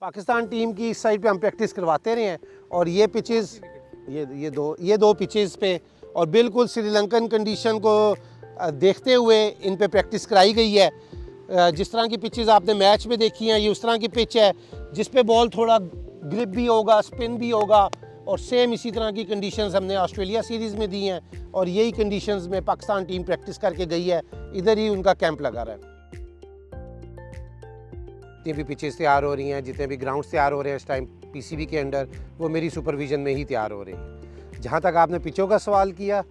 Pakistan team की इस side पे हम प्रैक्टिस करवाते रहे हैं और ये पिचेस ये दो पिचेस पे और बिल्कुल श्रीलंकन कंडीशन को देखते हुए इन पे प्रैक्टिस कराई गई है। जिस तरह की पिचेस आपने मैच में देखी हैं, ये उस तरह की पिच है जिस पे बॉल थोड़ा ग्रिप भी होगा, स्पिन भी होगा और सेम इसी तरह की कंडीशंस हमने ऑस्ट्रेलिया सीरीज़ में दी हैं और यही कंडीशंस में पाकिस्तान टीम प्रैक्टिस करके गई है। इधर ही उनका कैंप लगा रहा है। जितनी भी पिचेस तैयार हो रही हैं, जितने भी ग्राउंड्स तैयार हो रहे हैं इस टाइम पीसीबी के अंडर, वो मेरी सुपरविजन में ही तैयार हो रही हैं। जहाँ तक आपने पिचों का सवाल किया,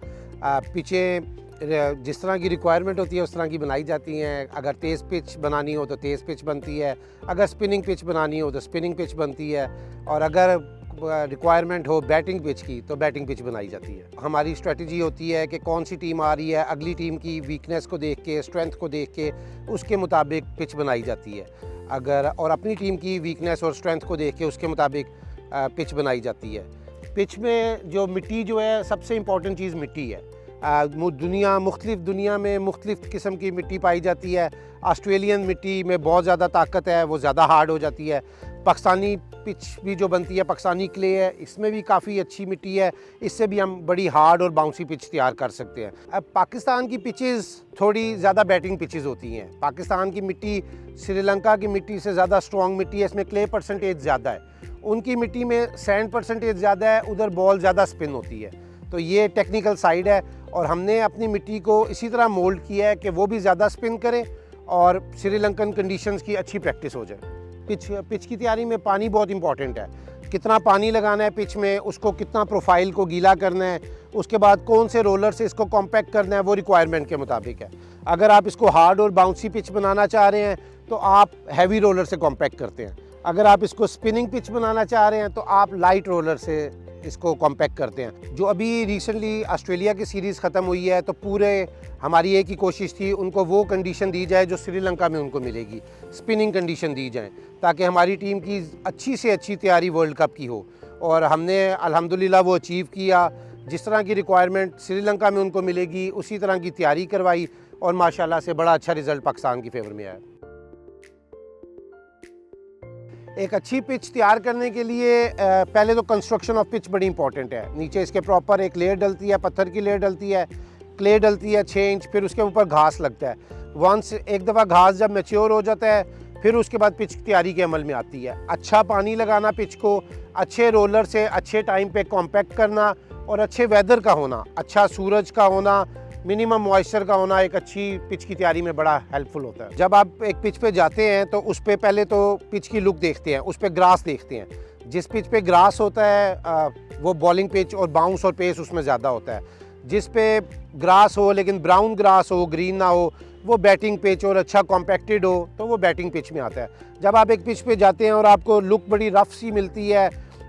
पिचें जिस तरह की रिक्वायरमेंट होती है उस तरह की बनाई जाती हैं। अगर तेज़ पिच बनानी हो तो तेज़ पिच बनती है, अगर स्पिनिंग पिच बनानी हो तो स्पिनिंग पिच बनती है और अगर रिक्वायरमेंट हो बैटिंग पिच की तो बैटिंग पिच बनाई जाती है। हमारी स्ट्रेटजी होती है कि कौन सी टीम आ रही है, अगली टीम की वीकनेस को देख के, स्ट्रेंथ को देख के उसके मुताबिक पिच बनाई जाती है। अगर और अपनी टीम की वीकनेस और स्ट्रेंथ को देख के उसके मुताबिक पिच बनाई जाती है। पिच में जो मिट्टी जो है, सबसे इम्पॉर्टेंट चीज़ मिट्टी है। दुनिया में मुख्तलिफ़ किस्म की मिट्टी पाई जाती है। ऑस्ट्रेलियन मिट्टी में बहुत ज़्यादा ताकत है, वो ज़्यादा हार्ड हो जाती है। पाकिस्तानी पिच भी जो बनती है, पाकिस्तानी क्ले है, इसमें भी काफ़ी अच्छी मिट्टी है, इससे भी हम बड़ी हार्ड और बाउंसी पिच तैयार कर सकते हैं। अब पाकिस्तान की पिचेस थोड़ी ज़्यादा बैटिंग पिचेस होती हैं। पाकिस्तान की मिट्टी श्रीलंका की मिट्टी से ज़्यादा स्ट्रॉन्ग मिट्टी है, इसमें क्ले परसेंटेज ज़्यादा है। उनकी मिट्टी में सैंड परसेंटेज ज़्यादा है, उधर बॉल ज़्यादा स्पिन होती है। तो ये टेक्निकल साइड है और हमने अपनी मिट्टी को इसी तरह मोल्ड किया है कि वो भी ज़्यादा स्पिन करें और श्रीलंकन कंडीशंस की अच्छी प्रैक्टिस हो जाए। पिच की तैयारी में पानी बहुत इंपॉर्टेंट है। कितना पानी लगाना है पिच में, उसको कितना प्रोफाइल को गीला करना है, उसके बाद कौन से रोलर से इसको कॉम्पैक्ट करना है, वो रिक्वायरमेंट के मुताबिक है। अगर आप इसको हार्ड और बाउंसी पिच बनाना चाह रहे हैं तो आप हैवी रोलर से कॉम्पैक्ट करते हैं। अगर आप इसको स्पिनिंग पिच बनाना चाह रहे हैं तो आप लाइट रोलर से इसको कॉम्पैक्ट करते हैं। जो अभी रिसेंटली ऑस्ट्रेलिया की सीरीज़ ख़त्म हुई है तो पूरे हमारी एक ही कोशिश थी, उनको वो कंडीशन दी जाए जो श्रीलंका में उनको मिलेगी, स्पिनिंग कंडीशन दी जाए ताकि हमारी टीम की अच्छी से अच्छी तैयारी वर्ल्ड कप की हो। और हमने अल्हम्दुलिल्लाह वो अचीव किया। जिस तरह की रिक्वायरमेंट श्रीलंका में उनको मिलेगी उसी तरह की तैयारी करवाई और माशाल्लाह से बड़ा अच्छा रिज़ल्ट पाकिस्तान की फेवर में आया। एक अच्छी पिच तैयार करने के लिए पहले तो कंस्ट्रक्शन ऑफ पिच बड़ी इंपॉर्टेंट है। नीचे इसके प्रॉपर एक लेयर डलती है, पत्थर की लेयर डलती है, क्ले डलती है 6 इंच, फिर उसके ऊपर घास लगता है। वंस एक दफ़ा घास जब मैच्योर हो जाता है फिर उसके बाद पिच तैयारी के अमल में आती है। अच्छा पानी लगाना पिच को, अच्छे रोलर से अच्छे टाइम पे कॉम्पैक्ट करना और अच्छे वेदर का होना, अच्छा सूरज का होना, मिनिमम मॉइस्चर का होना एक अच्छी पिच की तैयारी में बड़ा हेल्पफुल होता है। जब आप एक पिच पे जाते हैं तो उस पे पहले तो पिच की लुक देखते हैं, उस पे ग्रास देखते हैं। जिस पिच पे ग्रास होता है वो बॉलिंग पिच और बाउंस और पेस उसमें ज़्यादा होता है। जिस पे ग्रास हो लेकिन ब्राउन ग्रास हो, ग्रीन ना हो, वो बैटिंग पिच और अच्छा कॉम्पैक्टेड हो तो वो बैटिंग पिच में आता है। जब आप एक पिच पे जाते हैं और आपको लुक बड़ी रफ सी मिलती है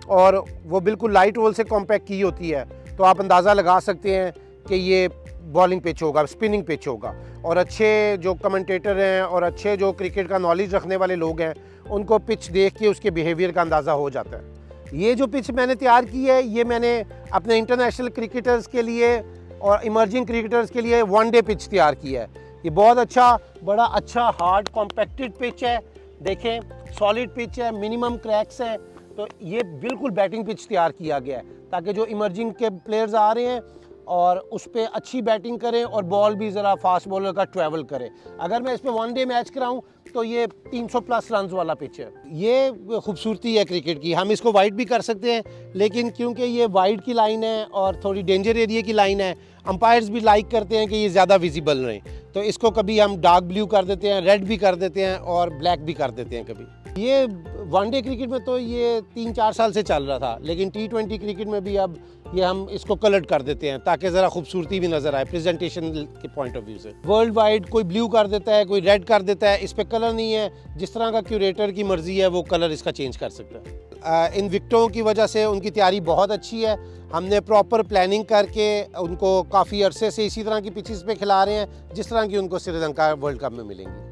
और वो बिल्कुल लाइट रोल से कॉम्पैक्ट की होती है तो आप अंदाज़ा लगा सकते हैं कि ये बॉलिंग पिच होगा, स्पिनिंग पिच होगा। और अच्छे जो कमेंटेटर हैं और अच्छे जो क्रिकेट का नॉलेज रखने वाले लोग हैं उनको पिच देख के उसके बिहेवियर का अंदाज़ा हो जाता है। ये जो पिच मैंने तैयार की है ये मैंने अपने इंटरनेशनल क्रिकेटर्स के लिए और इमर्जिंग क्रिकेटर्स के लिए वनडे पिच तैयार की है। ये बहुत अच्छा, बड़ा अच्छा हार्ड कॉम्पैक्टेड पिच है। देखें सॉलिड पिच है, मिनिमम क्रैक्स हैं, तो ये बिल्कुल बैटिंग पिच तैयार किया गया है ताकि जो इमर्जिंग के प्लेयर्स आ रहे हैं और उस पर अच्छी बैटिंग करें और बॉल भी ज़रा फास्ट बॉलर का ट्रैवल करे। अगर मैं इस पर वनडे मैच कराऊं तो ये 300 प्लस रन वाला पिच है। ये खूबसूरती है क्रिकेट की। हम इसको वाइड भी कर सकते हैं लेकिन क्योंकि ये वाइड की लाइन है और थोड़ी डेंजर एरिया की लाइन है, अंपायर्स भी लाइक करते हैं कि ये ज़्यादा विजिबल रहे, तो इसको कभी हम डार्क ब्लू कर देते हैं, रेड भी कर देते हैं और ब्लैक भी कर देते हैं कभी। ये वनडे क्रिकेट में तो ये 3-4 साल से चल रहा था, लेकिन T20 क्रिकेट में भी अब ये हम इसको कलर्ड कर देते हैं ताकि ज़रा खूबसूरती भी नज़र आए प्रेजेंटेशन के पॉइंट ऑफ व्यू से। वर्ल्ड वाइड कोई ब्लू कर देता है, कोई रेड कर देता है, इस पर कलर नहीं है। जिस तरह का क्यूरेटर की मर्ज़ी है वो कलर इसका चेंज कर सकता है। इन विकेटों की वजह से उनकी तैयारी बहुत अच्छी है। हमने प्रॉपर प्लानिंग करके उनको काफ़ी अरसे से इसी तरह की पिचेस पे खिला रहे हैं जिस तरह की उनको श्रीलंका वर्ल्ड कप में मिलेंगी।